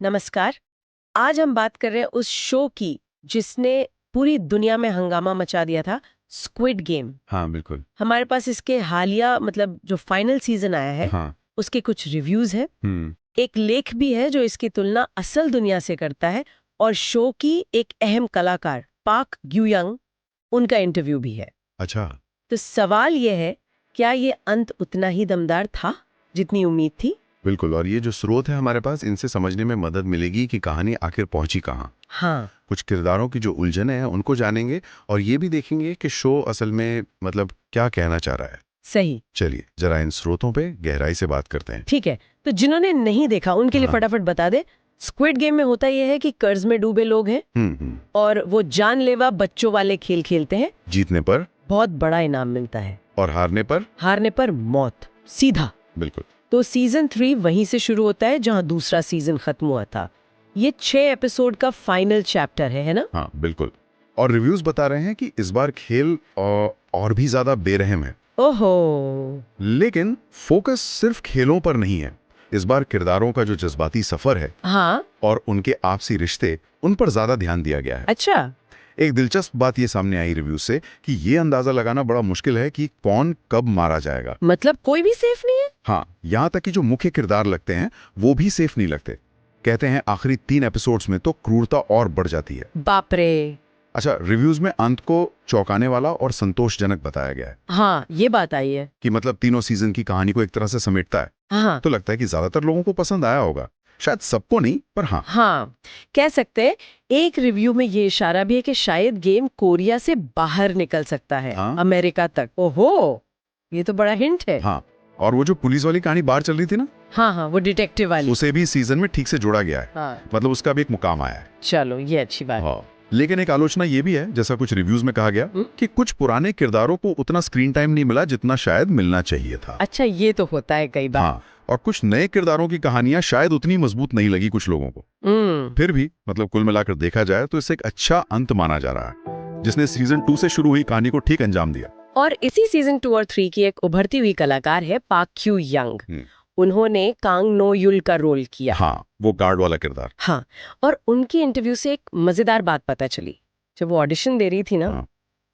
नमस्कार। आज हम बात कर रहे हैं उस शो की जिसने पूरी दुनिया में हंगामा मचा दिया था, स्क्विड गेम। हाँ बिल्कुल। हमारे पास इसके हालिया मतलब जो फाइनल सीजन आया है हाँ। उसके कुछ रिव्यूज हैं। हम्म। एक लेख भी है जो इसकी तुलना असल दुनिया से करता है, और शो की एक अहम कलाकार पार्क ग्यूयंग, उनका इंटरव्यू भी है। अच्छा। तो सवाल ये है, क्या ये अंत उतना ही दमदार था जितनी उम्मीद थी? बिल्कुल, और ये जो स्रोत है हमारे पास, इनसे समझने में मदद मिलेगी कि कहानी आखिर पहुंची कहाँ। हाँ, कुछ किरदारों की जो उलझन है उनको जानेंगे, और ये भी देखेंगे कि शो असल में मतलब क्या कहना चाह रहा है। सही। चलिए जरा इन स्रोतों पे गहराई से बात करते हैं। ठीक है, तो जिन्होंने नहीं देखा उनके लिए हाँ। फटाफट बता दे। स्क्विड गेम में होता यह है कि कर्ज में डूबे लोग हैं और वो जानलेवा बच्चों वाले खेल खेलते हैं। जीतने पर बहुत बड़ा इनाम मिलता है, और हारने पर मौत, सीधा। बिल्कुल। तो सीजन 3 वहीं से शुरू होता है जहां दूसरा सीजन खत्म हुआ था। ये 6 एपिसोड का फाइनल चैप्टर है ना? हाँ बिल्कुल। और रिव्यूज बता रहे हैं कि इस बार खेल और भी ज्यादा बेरहम है। ओहो। लेकिन फोकस सिर्फ खेलों पर नहीं है। इस बार किरदारों का जो जज्बाती सफर है हाँ। और उनके आपसी रिश्ते, उन पर ज्यादा ध्यान दिया गया है। अच्छा। एक दिलचस्प बात ये सामने आई रिव्यू से कि ये अंदाजा लगाना बड़ा मुश्किल है कि कौन कब मारा जाएगा। मतलब कोई भी सेफ नहीं है? हाँ, यहाँ तक कि जो मुख्य किरदार लगते हैं वो भी सेफ नहीं लगते। कहते हैं आखिरी 3 एपिसोड्स में तो क्रूरता और बढ़ जाती है। बाप रे। अच्छा, रिव्यूज में अंत को चौंकाने वाला और संतोषजनक बताया गया है। हाँ, ये बात आई है कि मतलब तीनों सीजन की कहानी को एक तरह से समेटता है। हाँ। तो लगता है कि ज्यादातर लोगों को पसंद आया होगा, शायद सबको नहीं, पर हाँ। हाँ, कह सकते हैं। एक रिव्यू में ये इशारा भी है कि शायद गेम कोरिया से बाहर निकल सकता है, हाँ? अमेरिका तक। ओहो, ये तो बड़ा हिंट है। हाँ, और वो जो पुलिस वाली कहानी बाहर चल रही थी ना, हाँ हाँ, वो डिटेक्टिव वाली। उसे भी सीजन में ठीक से जोड़ा गया है। हाँ। मतलब उसका भी एक मुकाम आया है। चलो, ये अच्छी बात। हाँ। लेकिन एक आलोचना ये भी है, जैसा कुछ रिव्यूज में कहा गया, कि कुछ पुराने किरदारों को उतना स्क्रीन टाइम नहीं मिला जितना शायद मिलना चाहिए था। अच्छा, ये तो होता है कई बार। हाँ, और कुछ नए किरदारों की कहानियां शायद उतनी मजबूत नहीं लगी कुछ लोगों को। फिर भी मतलब कुल मिलाकर देखा जाए तो इसे एक अच्छा अंत माना जा रहा है, जिसने सीजन 2 से शुरू हुई कहानी को ठीक अंजाम दिया। और इसी सीजन 2 और 3 की एक उभरती हुई कलाकार है पार्क क्यू यंग। उन्होंने कांग नो युल का रोल किया। हाँ, वो गार्ड वाला किरदार। हाँ, और उनकी इंटरव्यू से एक मजेदार बात पता चली। जब वो ऑडिशन दे रही थी ना, हाँ।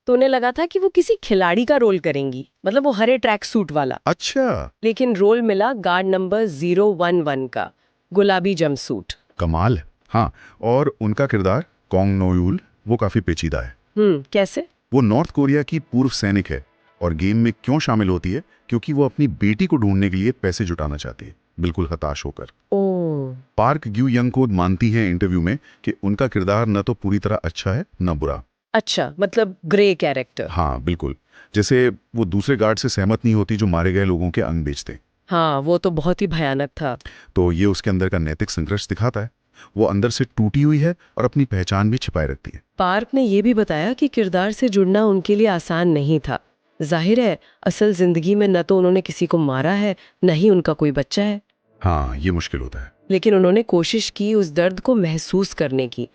तो उन्हें लगा था कि वो किसी खिलाड़ी का रोल करेंगी, मतलब वो हरे ट्रैक सूट वाला। अच्छा। लेकिन रोल मिला गार्ड नंबर 011 का, गुलाबी जंपसूट। कमाल। हाँ, और उनका किरदार कॉन्ग नोयूल वो काफी पेचीदा है। कैसे? वो नॉर्थ कोरिया की पूर्व सैनिक है और गेम में क्यों शामिल होती है, क्योंकि वो अपनी बेटी को ढूंढने के लिए पैसे जुटाना चाहती है, बिल्कुल हताश होकर। ओह। पार्क ग्यू यंग को मानती है इंटरव्यू में कि उनका किरदार न तो पूरी तरह अच्छा है न बुरा। अच्छा, मतलब ग्रे कैरेक्टर। हाँ बिल्कुल, जैसे वो दूसरे गार्ड से सहमत नहीं होती जो मारे गए लोगों के अंग बेचते। हाँ, वो तो बहुत ही भयानक था। तो ये उसके अंदर का नैतिक संघर्ष दिखाता है। वो अंदर से टूटी हुई है और अपनी पहचान भी छिपाए रखती है। पार्क ने ये भी बताया कि किरदार से जुड़ना उनके लिए आसान नहीं था। जाहिर है, असल जिंदगी में न तो उन्होंने किसी को मारा है, न ही उनका कोई बच्चा है। हाँ, ये मुश्किल होता है। लेकिन उन्होंने कोशिश की उस दर्द को महसूस करने की।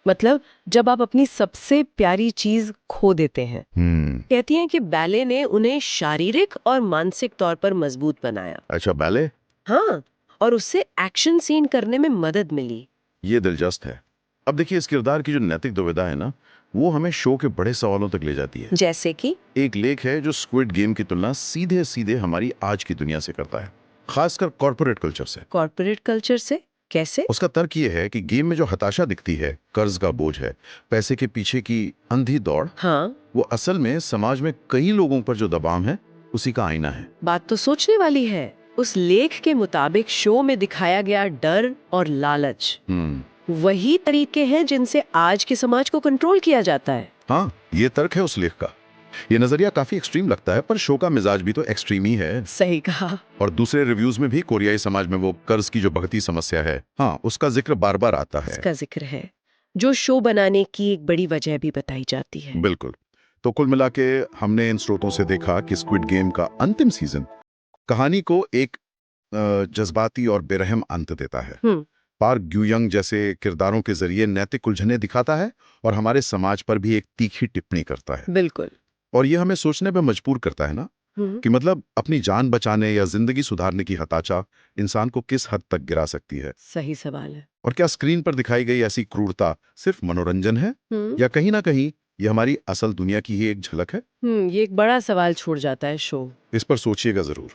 मतलब जब आप अपनी सबसे प्यारी चीज खो देते हैं। कहती हैं कि बैले ने उन्हें शारीरिक और मानसिक तौर पर मजबूत बनाया। अच्छा, बैले। हाँ, और उससे एक्शन सीन करने में मदद मिली। ये दिलचस्प है। अब देखिए, इस किरदार की जो नैतिक दुविधा है ना, वो हमें शो के बड़े सवालों तक ले जाती है। जैसे कि एक लेख है जो स्क्विड गेम की तुलना सीधे सीधे हमारी आज की दुनिया से करता है, खासकर कॉर्पोरेट कल्चर से। कॉर्पोरेट कल्चर से कैसे? उसका तर्क ये है कि गेम में जो हताशा दिखती है, कर्ज का बोझ है, पैसे के पीछे की अंधी दौड़, हाँ, वो असल में समाज में कई लोगों पर जो दबाव है उसी का आईना है। बात तो सोचने वाली है। उस लेख के मुताबिक शो में दिखाया गया डर और लालच वही तरीके हैं जिनसे आज के समाज को कंट्रोल किया जाता है। हाँ, ये तर्क है उस लेख का। ये नजरिया काफी एक्सट्रीम लगता है, पर शो का मिजाज भी तो एक्सट्रीम ही है। सही कहा। और दूसरे रिव्यूज में भी कोरियाई समाज में वो कर्ज की जो बढ़ती समस्या है, हाँ, उसका जिक्र बार बार आता है। इसका जिक्र है, जो शो बनाने की एक बड़ी वजह भी बताई जाती है। बिल्कुल। तो कुल मिला के हमने इन स्रोतों से देखा कि स्क्विड गेम का अंतिम सीजन कहानी को एक जज्बाती और बेरहम अंत देता है। पार्क ग्यूयंग जैसे किरदारों के जरिए नैतिक उलझनें दिखाता है और हमारे समाज पर भी एक तीखी टिप्पणी करता है। बिल्कुल। और ये हमें सोचने पर मजबूर करता है ना, कि मतलब अपनी जान बचाने या जिंदगी सुधारने की हताशा इंसान को किस हद तक गिरा सकती है। सही सवाल है। और क्या स्क्रीन पर दिखाई गई ऐसी क्रूरता सिर्फ मनोरंजन है या कहीं ना कहीं ये हमारी असल दुनिया की ही एक झलक है? ये एक बड़ा सवाल छोड़ जाता है शो। इस पर सोचिएगा जरूर।